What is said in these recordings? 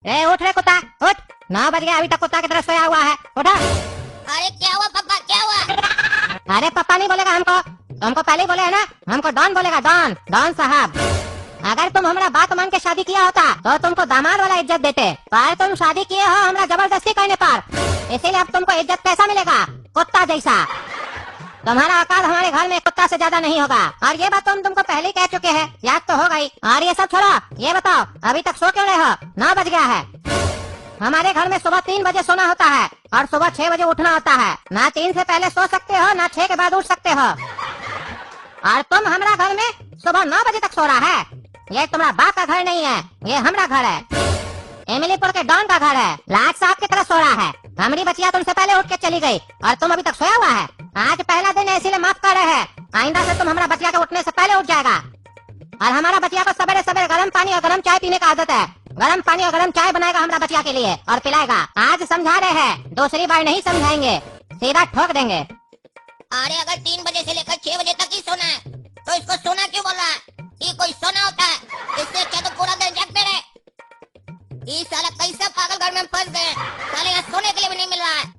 ए उठ रे कुत्ता उठ, 9 बज गया, अभी तक कुत्ता की तरह सोया हुआ है, उठा। अरे क्या हुआ पापा, क्या हुआ? अरे पापा नहीं बोलेगा हमको, तुमको पहले ही बोले है ना, हमको डॉन बोलेगा, डॉन डॉन साहब। अगर तुम हमारा बात मान के शादी किया होता तो तुमको दामाद वाला इज्जत देते, पर तुम शादी किए हो हमरा जबरदस्ती करने पर, इसीलिए अब तुमको इज्जत कैसा मिलेगा, कुत्ता जैसा। तुम्हारा औकात हमारे घर में कुत्ता से ज्यादा नहीं होगा, और ये बात तो हम तुमको पहले ही कह चुके हैं, याद तो हो गई। और ये सब छोड़ो, ये बताओ अभी तक सो क्यों रहे हो, 9 बज गया है। हमारे घर में सुबह 3 बजे सोना होता है और सुबह 6 बजे उठना होता है, ना 3 से पहले सो सकते हो ना 6 के बाद उठ सकते हो। और तुम हमारा घर में सुबह 9 बजे तक सो रहा है। ये तुम्हारा बाप का घर नहीं है, ये हमारा घर है, एमिलीपुर के डॉन का घर है, लाट साहब की तरह सो रहा है। हमारी बच्चिया तुमसे पहले उठ के चली गई और तुम अभी तक सोया हुआ है। आज पहला दिन है इसीलिए माफ कर रहे हैं, आइंदा से तुम हमारा बच्चिया के उठने से पहले उठ जाएगा। और हमारा बच्चिया को सवेरे सवेरे गर्म पानी और गर्म चाय पीने का आदत है, गर्म पानी और गर्म चाय बनाएगा हमारा बच्चिया के लिए और पिलाएगा। आज समझा रहे हैं, दूसरी बार नहीं समझाएंगे, सीधा ठोक देंगे। अरे अगर 3 बजे से लेकर 6 बजे तक ही सोना है तो इसको सोना क्यों बोल रहा है? ये कोई सोना होता है? इससे अच्छा तो पूरा दिन जागते रहे। ये साला कैसा पागल घर में फंस गए, साले यहाँ सोने के लिए भी नहीं मिल रहा है।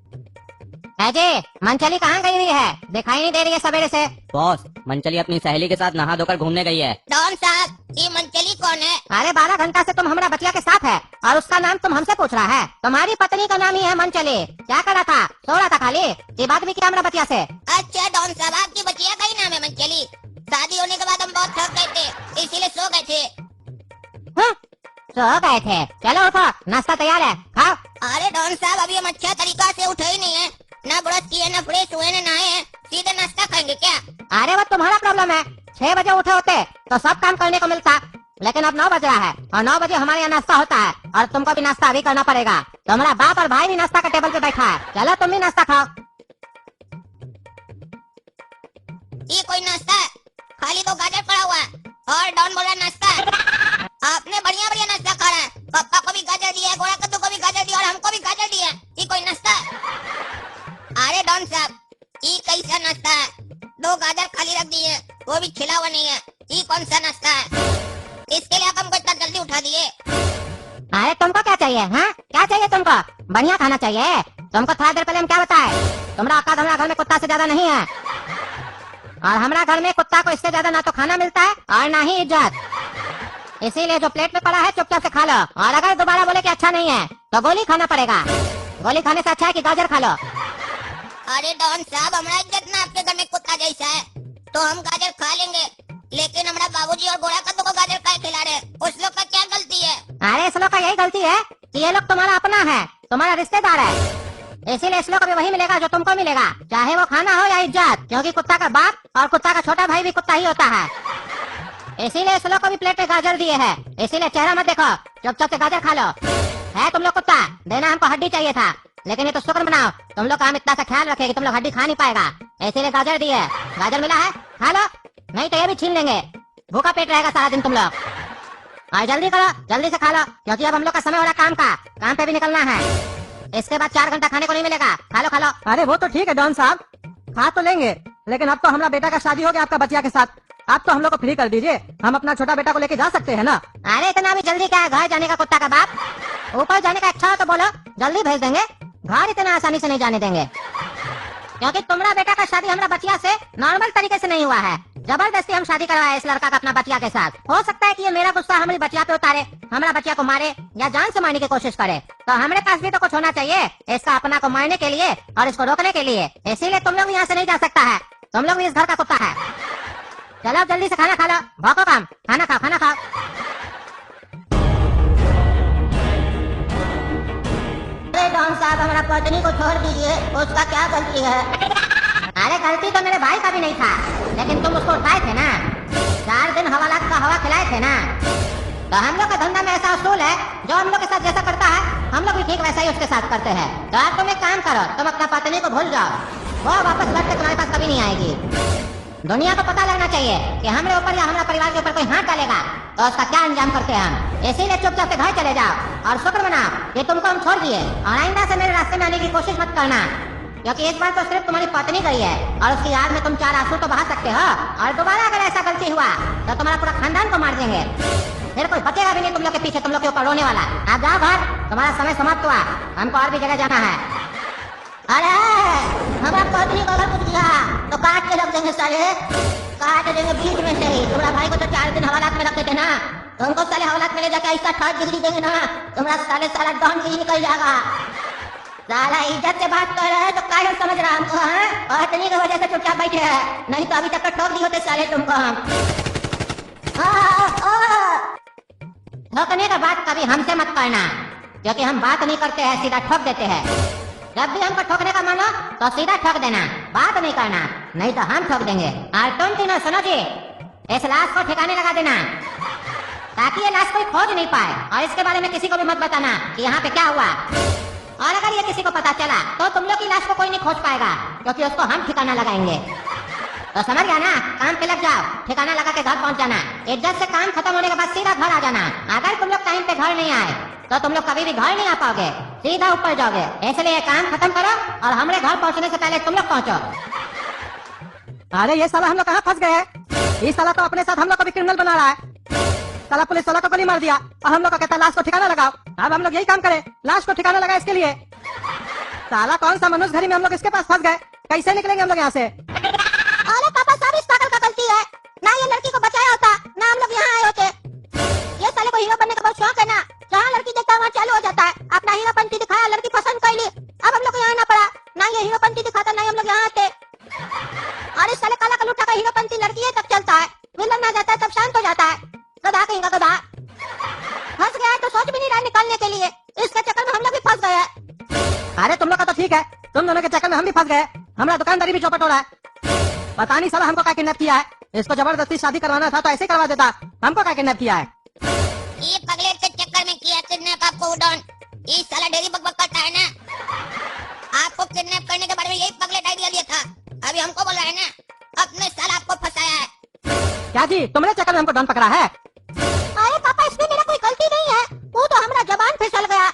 अजय मंचली कहाँ गई हुई है, दिखाई नहीं दे रही है सवेरे से। बॉस, मंचली अपनी सहेली के साथ नहा धोकर घूमने गई है। डॉन साहब, ये मंचली कौन है? अरे 12 घंटा से तुम हमारा बच्चिया के साथ है और उसका नाम तुम हमसे पूछ रहा है। तुम्हारी पत्नी का नाम ही है मंचली। क्या कर रहा था, सो रहा था खाली, ये बात भी किया हमारा बच्चिया से। अच्छा डॉन साहब, आपकी बच्चिया का ही नाम है मंचली। शादी होने के बाद हम बहुत थक गए थे, इसीलिए सो गए थे। सो गए थे, चलो उठो, नाश्ता तैयार है, खाओ। अरे डॉन साहब, अभी हम अच्छा तरीका से उठे ही नहीं है, ना ब्रश किए, ना फ्रेश हुए, ना नहाए हैं, सीधे नाश्ता खाएंगे क्या? अरे वो तुम्हारा प्रॉब्लम है, 6 बजे उठे होते तो सब काम करने को मिलता, लेकिन अब 9 बज रहा है और 9 बजे हमारे यहाँ नाश्ता होता है और तुमको भी नाश्ता अभी करना पड़ेगा। तुम्हारा बाप और भाई भी नाश्ता का टेबल पे बैठा है, चलो तुम भी नाश्ता खाओ। ये कोई नाश्ता है? खाली 2 गाजर पड़ा हुआ है और डॉन बोल रहा है नाश्ता है। आपने बढ़िया बढ़िया नाश्ता खा रहा है, पापा को भी गाजर दिया है, गोरा कद्दू को भी गाजर दिया और हमको भी गाजर दिया है, ये कोई नाश्ता है? अरे डॉन साहब, ये कैसा नाश्ता है? 2 गाजर खाली रख दिए, वो भी छिला हुआ नहीं है, ये कौन सा नाश्ता है? इसके लिए आप हमको इतना जल्दी उठा दिए। अरे तुमको क्या चाहिए, हाँ क्या चाहिए तुमको? बढ़िया खाना चाहिए तुमको। थोड़ा देर पहले हम क्या बताए, तुम्हारा औकात हमारा घर में कुत्ता से ज्यादा नहीं है, और हमारा घर में कुत्ता को इससे ज्यादा ना तो खाना मिलता है और ना ही इज्जत। इसीलिए जो प्लेट में पड़ा है चुपचाप से खा लो, और अगर दोबारा बोले कि अच्छा नहीं है तो गोली खाना पड़ेगा। गोली खाने से अच्छा है कि गाजर खा लो। अरे डॉन साहब, हमारा इज्जत ना आपके घर में कुत्ता जैसा है, तो हम गाजर खा लेंगे, लेकिन हमारा बाबूजी और गोरा कद्दू को गाजर खाए खिला रहे, उस लोग का क्या गलती है? अरे इस लोग का यही गलती है कि ये लोग तुम्हारा अपना है, तुम्हारा रिश्तेदार है, इसीलिए इस लोग को भी वही मिलेगा जो तुमको मिलेगा, चाहे वो खाना हो या इज्जत, क्योंकि कुत्ता का बाप और कुत्ता का छोटा भाई भी कुत्ता ही होता है। इसीलिए इस लोग को भी प्लेट में गाजर दिए है, इसीलिए चेहरा मत देखो, चुपचाप से गाजर खा लो। है तुम लोग कुत्ता, देना हमको हड्डी चाहिए था, लेकिन ये तो शुक्र मनाओ तुम लोग का हम इतना सा ख्याल रखे कि तुम लोग हड्डी खा नहीं पाएगा, इसीलिए गाजर दिए। गाजर मिला है, खा लो, नहीं तो ये भी छीन लेंगे, भूखा पेट रहेगा सारा दिन तुम लोग। और जल्दी करो, जल्दी से खा लो, क्योंकि अब हम लोग का समय हो रहा काम का, काम पे भी निकलना है। इसके बाद 4 घंटा खाने को नहीं मिलेगा, खा लो खा लो। अरे वो तो ठीक है डॉन साहब, खा तो लेंगे, लेकिन अब तो हमारा बेटा का शादी हो गया आपका बच्चिया के साथ, आप तो हम लोग को फ्री कर दीजिए, हम अपना छोटा बेटा को लेके जा सकते हैं ना। अरे इतना भी जल्दी क्या है घर जाने का कुत्ता का बाप? ऊपर जाने का अच्छा हो तो बोलो, जल्दी भेज देंगे, घर इतना आसानी से नहीं जाने देंगे, क्योंकि तुम्हारा बेटा का शादी हमारा बच्चिया से नॉर्मल तरीके से नहीं हुआ है, जबरदस्ती हम शादी करवाए इस लड़का का अपना बच्चिया के साथ। हो सकता है कि ये मेरा गुस्सा हमारी बच्चिया पे उतारे, हमारा बच्चिया को मारे या जान से मारने की कोशिश करे, तो हमारे पास भी तो कुछ होना चाहिए इसका अपना को मारने के लिए और इसको रोकने के लिए, इसीलिए तुम लोग यहाँ से नहीं जा सकता है, तुम लोग भी इस घर का कुत्ता है। चलो जल्दी से खाना खा लो, भौंको काम, खाना खाओ खाना खाओ। अरे डॉन साहब, हमारा पत्नी को छोड़ दीजिए, उसका क्या गलती है? अरे गलती तो मेरे भाई का भी नहीं था, लेकिन तुम उसको उठाए थे ना, 4 दिन हवालात का हवा खिलाए थे ना, तो हम लोग का धंधा में ऐसा असूल है, जो हम लोग के साथ जैसा करता है हम लोग भी ठीक वैसा ही उसके साथ करते हैं। तो आप तुम एक काम करो, तुम अपना पत्नी को भूल जाओ, वो वापस लौट के तुम्हारे पास कभी नहीं आएगी। दुनिया को पता लगना चाहिए कि हमारे ऊपर या हमारे परिवार के ऊपर कोई हाथ डालेगा तो उसका क्या अंजाम करते हैं हम, इसीलिए चुपचाप से घर चले जाओ और शुक्र मनाओ कि तुमको हम छोड़ दिए, और आइंदा से मेरे रास्ते में आने की कोशिश मत करना, क्योंकि इस बार तो सिर्फ तुम्हारी पत्नी गई है और उसकी याद में तुम 4 आंसू तो बहा सकते हो, और दोबारा अगर ऐसा गलती हुआ तो तुम्हारा पूरा खानदान को मार देंगे। फिर कोई बचेगा भी नहीं तुम लोग के पीछे, तुम लोग के ऊपर रोने वाला। आप जाओ घर, तुम्हारा समय समाप्त हुआ, हमको और भी जगह जाना है। अरे हमारा पत्नी को अगर कुछ किया तो काट के रख देंगे साले, काट देंगे बीच में से ही। तुम्हारा भाई को तो 4 दिन हवालात में रखते थे ना, तुमको साले हवालात में ले जाके ऐसा 60 डिग्री देंगे ना, तुम्हारा साले सारा डॉन भी निकल जाएगा। साला इज्जत से बात कर रहा है तो क्या समझ रहा हमको? पत्नी की वजह से चुपचाप बैठे है, नहीं तो अभी तक तो ठोक दी होते साले तुमको हम। ठोकने का बात कभी हमसे मत करना, क्योंकि हम बात नहीं करते हैं, सीधा ठोक देते हैं। जब भी हमको ठोकने का मन हो तो सीधा ठोक देना, बात नहीं करना, नहीं तो हम ठोक देंगे। और तुम तीनों सुनो जी, इस लाश को ठिकाने लगा देना ताकि ये लाश कोई खोज नहीं पाए, और इसके बारे में किसी को भी मत बताना कि यहाँ पे क्या हुआ। और अगर ये किसी को पता चला तो तुम लोग की लाश को कोई नहीं खोज पाएगा, क्योंकि उसको हम ठिकाना लगाएंगे। तो समझ गया ना, काम पे लग जाओ, ठिकाना लगा के घर पहुंच जाना। इज्जत से काम खत्म होने के बाद सीधा घर आ जाना। अगर तुम लोग टाइम पे घर नहीं आए तो तुम लोग कभी भी घर नहीं आ पाओगे, सीधा ऊपर जाओगे। इसलिए काम खत्म करो और हमारे घर पहुंचने से पहले तुम लोग पहुंचो। अरे ये साला हम लोग कहाँ फंस गए हैं? ये साला तो अपने साथ हम लोग को भी क्रिमिनल बना रहा है। साला पुलिस वाला को गोली मार दिया और हम लोग को कहता है लाश को ठिकाना लगाओ। अब हम लोग यही काम करें, लाश को ठिकाना लगा इसके लिए। साला कौन सा मनुष्य घरी में हम लोग इसके पास फंस गए, कैसे निकलेंगे हम लोग यहाँ से? अरे पापा साहब, इस पागल का गलती है ना, ये लड़की को बचाया होता ना हम लोग यहाँ आए होते। ये साले को हीरो बनने का बहुत शौक है ना, जहाँ लड़की देखता है वहाँ चालू हो जाता है। अपना हीरोपंती दिखाया, लड़की पसंद कर ली, अब हम लोग को यहाँ आना पड़ा। ना ये हीरोपंती दिखाता ना हम लोग यहाँ आते। और इस साले काला कलूठा का हीरोपंती लड़की है तब चलता है, विलन आ जाता है तब शांत हो जाता है। गधा कहीं का गधा, फंस गया है तो सोच भी नहीं रहा निकालने के लिए। इसके चक्कर में हम लोग भी फंस गए हैं। अरे तुम लोग का तो ठीक है, तुम दोनों के चक्कर में हम भी फंस गए। हमारा दुकानदारी भी चौपट हो रहा है। पता नहीं साला हमको क्या किडनैप किया है। इसको जबरदस्ती शादी करवाना था तो ऐसे करवा देता, हमको क्या किडनैप किया है? ये पगलेट के चक्कर में किया किडनैप आपको उड़न। ये साला डेरी बकबक करता है ना, आपको किडनैप करने के बारे में यही पगलेट आइडिया दिया था, अभी हमको बोल रहा है ना, अपने साला आपको फंसाया है। क्या जी, तुमने चक्कर में हमको डॉन पकड़ा है? अरे पापा, इसमें मेरा कोई गलती नहीं है, वो तो हमारा जबान फिसल गया।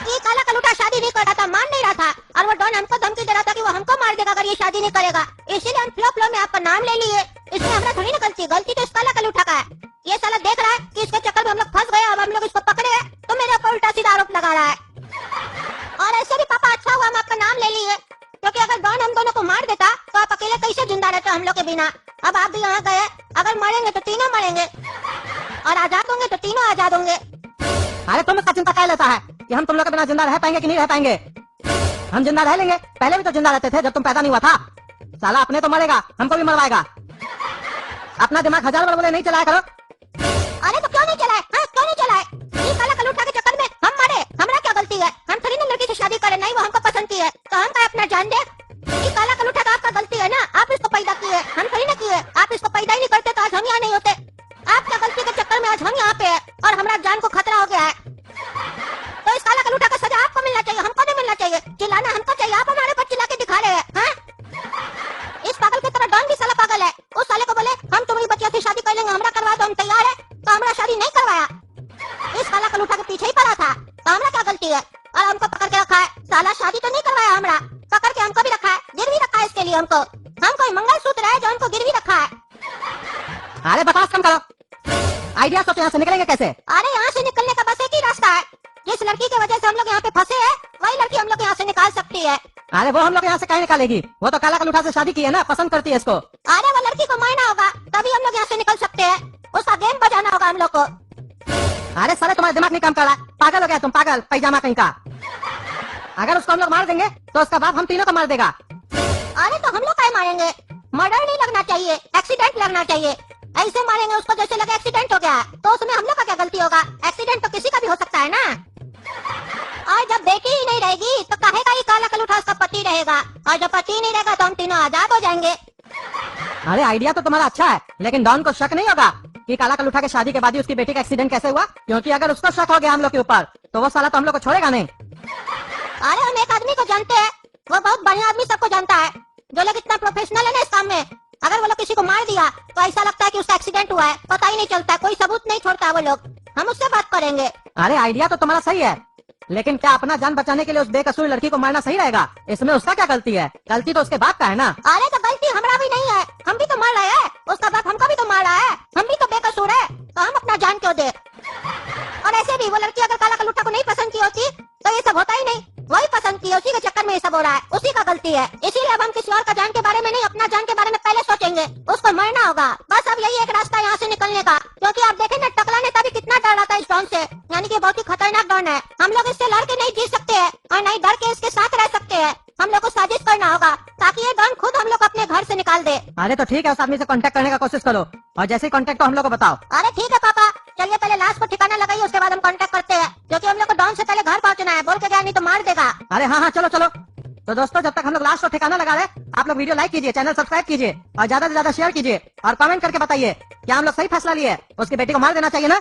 ये काला कलूटा शादी नहीं कर रहा था, मान नहीं रहा था, और वो डॉन हमको धमकी दे रहा था कि वो हमको मार देगा अगर ये शादी नहीं करेगा। इसीलिए हम फ्लो फ्लो में आपका नाम ले लिए। इसमें हमारा थोड़ी ना गलती, गलती तो इस काला कलूटा का है। ये साला देख रहा है कि इसके चक्कर में हम लोग फंस गए, अब हम लोग इसको पकड़े हैं तो मेरे ऊपर उल्टा सीधा आरोप लगा रहा है। और ऐसे भी पापा अच्छा हुआ हम आपका नाम ले लिए, क्योंकि अगर डॉन हम दोनों को मार देता तो आप अकेले कैसे जिंदा रहते हम लोग के बिना। अब आप भी यहाँ गए, अगर मरेंगे तो तीनों मरेंगे, और आजाद होंगे तो तीनों आजाद होंगे। अरे तुम इसका चिंता क्या लेता है कि हम तुम लोग के बिना जिंदा रह पाएंगे कि नहीं रह पाएंगे? हम जिंदा रह लेंगे, पहले भी तो जिंदा रहते थे जब तुम पैदा नहीं हुआ था। साला अपने तो मरेगा, हमको भी मरवाएगा। अपना दिमाग 1000 बार बोले नहीं चलाया करो। अरे तो क्यों नहीं चलाए? हाँ, क्यों नहीं चलाए? ये काला कलूठा के चक्कर में हम मरे, हमारा क्या गलती है? हम थोड़ी ना लड़की से शादी करे, नहीं वो हमको पसंद की है तो हम क्या अपना जान दे? ये काला कलूठा का आपका गलती है ना, आप इसको पैदा किए, हम थोड़ी ना किए। आप इसको पैदा ही नहीं करते तो आज हम यहाँ नहीं होते। आपका गलती के चक्कर में आज हम यहाँ पे है और हमारा जान को खतरा हो गया है। तो इस काला कलूठा का सजा आपको मिलना चाहिए, हमको नहीं मिलना चाहिए। चिल्लाना हमको चाहिए, आप हमारे पर चिल्ला के दिखा रहे हैं। हाँ? इस पागल की तरह डॉन भी साला पागल है। उस साले को बोले हम तुम्हारी बच्चियों से शादी कर लेंगे, हमरा करवा दो, हम तैयार है, तो हमरा शादी नहीं करवाया। इस काला कलूठा के पीछे ही पड़ा था तो हमरा क्या गलती है? और हमको पकड़ के रखा है, साला शादी तो नहीं करवाया, हमरा पकड़ के हमको भी रखा है, गिरवी रखा है इसके लिए हमको। हम कोई मंगलसूत्र है जो हमको गिरवी रखा है। अरे बकवास कम करो, आइडिया सोचो यहाँ से निकलेंगे कैसे? अरे यहाँ से निकलने का बस एक ही रास्ता है, जिस लड़की की वजह से हम लोग यहाँ पे फंसे हैं वही लड़की हम लोग यहाँ से निकाल सकती है। अरे वो हम लोग यहाँ से कहीं निकालेगी, वो तो काला कलूठा से शादी की है ना, पसंद करती है इसको। अरे वो लड़की को मारना होगा तभी हम लोग यहाँ से निकल सकते हैं, उसका गेम बजाना होगा हम लोग को। अरे साले तुम्हारा दिमाग नहीं काम कर रहा, पागल हो गया तुम, पागल पैजामा कहीं का। अगर उसको हम लोग मार देंगे तो उसका बाप हम तीनों को मार देगा। अरे तो हम लोग क्या मारेंगे? मर्डर नहीं लगना चाहिए, एक्सीडेंट लगना चाहिए। ऐसे मारेंगे उसको जैसे लगे एक्सीडेंट हो गया, तो उसमें हम लोग का क्या गलती होगा? एक्सीडेंट तो किसी का भी हो सकता है ना। और जब बेटी ही नहीं रहेगी तो कहेगा ये काला कलूठा उसका पति रहेगा, और जब पति नहीं रहेगा तो हम तीनों आजाद हो जाएंगे। अरे आइडिया तो तुम्हारा अच्छा है, लेकिन डॉन को शक नहीं होगा कि काला कलूठा के शादी के बाद ही उसकी बेटी का एक्सीडेंट कैसे हुआ? क्योंकि अगर उसको शक हो गया हम लोग के ऊपर तो वो साला तो हम लोग को छोड़ेगा नहीं। अरे हम एक आदमी को जानते हैं, वो बहुत बढ़िया आदमी, सबको जानता है, जो लोग इतना प्रोफेशनल है ना इस काम में। अगर वो लोग किसी को मार दिया तो ऐसा लगता है कि उसका एक्सीडेंट हुआ है, पता ही नहीं चलता, कोई सबूत नहीं छोड़ता वो लोग। हम उससे बात करेंगे। अरे आइडिया तो तुम्हारा सही है, लेकिन क्या अपना जान बचाने के लिए उस बेकसूर लड़की को मारना सही रहेगा? इसमें उसका क्या गलती है? गलती तो उसके बाप का है ना। अरे तो गलती हमारा भी नहीं है, हम भी तो मार रहे हैं, उसका बाप हमको भी तो मार रहा है, हम भी तो बेकसूर है, तो हम अपना जान क्यों दे? और ऐसे भी वो लड़की अगर काला कलूटा को नहीं पसंद की होती तो ये सब होता ही नहीं। वही पसंद की है, उसी के चक्कर में ये सब हो रहा है, उसी का गलती है। इसीलिए अब हम किसी और का जान के बारे में नहीं, अपना जान के बारे में पहले सोचेंगे। उसको मरना होगा बस। अब यही एक रास्ता यहाँ से निकलने का, क्योंकि आप देखें ना, टकला ने तभी कितना डर रहा था इस डॉन से, यानी कि बहुत ही खतरनाक डॉन है। हम लोग इससे लड़ के नहीं जीत सकते हैं और नहीं डर के इसके साथ रह सकते हैं। हम लोग को साजिश करना होगा ताकि ये डॉन खुद हम लोग अपने घर से निकाल दे। अरे तो ठीक है, उस आदमी से कांटेक्ट करने का कोशिश करो और जैसे ही कांटेक्ट हो हम लोग को बताओ। अरे ठीक है पापा, चलिए पहले लाश को ठिकाना लगाइए, उसके बाद हम कांटेक्ट करते हैं, क्योंकि हम लोग को डॉन से पहले घर पहुंचना है। बोल के गया नहीं तो मार देगा। अरे हाँ हाँ, चलो चलो। तो दोस्तों, जब तक हम लोग लास्ट को ठिकाना लगा रहे, आप लोग वीडियो लाइक कीजिए, चैनल सब्सक्राइब कीजिए और ज्यादा से ज्यादा शेयर कीजिए और कमेंट करके बताइए क्या हम लोग सही फैसला लिए। उसकी बेटी को मार देना चाहिए ना?